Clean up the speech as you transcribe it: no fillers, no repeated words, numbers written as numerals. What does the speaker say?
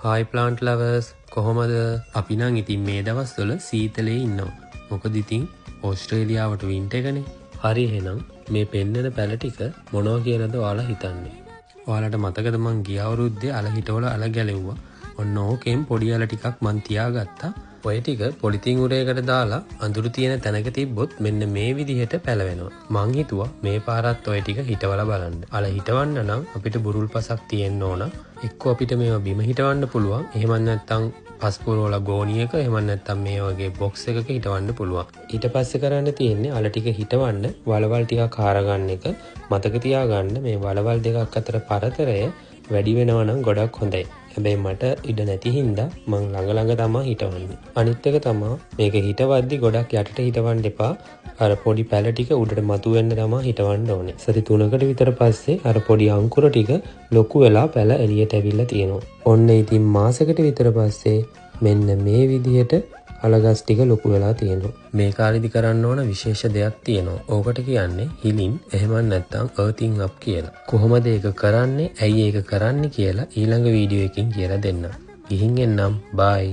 Hi plant lovers කොහොමද අපි නම් ඉතින් මේ දවස්වල සීතලේ ඉන්නවා. මොකද ඉතින් ඕස්ට්‍රේලියාවට වින්ටර් එකනේ. හරි එහෙනම් මේ පෙන්නන පැල ටික මොනවා කියලාද ඔයාලා හිතන්නේ? ඔයාලට මතකද මං ගිය අවුරුද්දේ අල හිටවල අල ගැලෙව්වා. ඔන්න ඕකෙන් පොඩි අල ටිකක් මං තියාගත්තා. ඔය ටික පොලිතින් උරයකට දාලා අඳුරු තියෙන තැනක තිබ්බොත් මෙන්න මේ විදිහට පැලවෙනවා. මං හිතුවා මේ පාරත් ඔය ටික හිටවලා බලන්න. අල හිටවන්න නම් අපිට බුරුල් පසක් තියෙන්න ඕන. එක්ක අපිට මේවා බිම හිටවන්න පුළුවන්. එහෙම නැත්නම් පස්පුරවල ගෝණියක එහෙම නැත්නම් මේ වගේ බොක්ස් එකක හිටවන්න පුළුවන්. ඊට පස්සේ කරන්න තියෙන්නේ අල ටික හිටවන්න වලවල් ටිකක් හාර ගන්න එක. මතක තියාගන්න මේ වලවල් දෙකක් අතර පරතරය වැඩි වෙනවා නම් ගොඩක් හොඳයි. හැබැයි මට ඉඩ නැති හින්දා මං ළඟ තමයි හිටවන්නේ. අනිත් එක තමයි මේක හිටවද්දි ගොඩක් යටට හිටවන්න එපා. අර පොඩි පැල ටික උඩට මතුවෙන්න තමයි හිටවන්න ඕනේ. සති 3කට විතර පස්සේ අර පොඩි අංකුර ටික ලොකු වෙලා පැල එළියට ඇවිල්ලා තියෙනවා. ඔන්න ඉතින් මාසෙකට විතර පස්සේ මෙන්න මේ විදිහට අලගස් ටික ලොකු වෙලා තියෙනවා. මේ කාලෙදි කරන්න ඕන විශේෂ දෙයක් තියෙනවා. ඕකට කියන්නේ හිලින් එහෙම නැත්නම් earthing up කියලා. කොහොමද ඒක කරන්නේ? ඇයි ඒක කරන්නේ කියලා ඊළඟ වීඩියෝ එකකින් කියලා දෙන්නම්. ගිහින් එන්නම්. bye.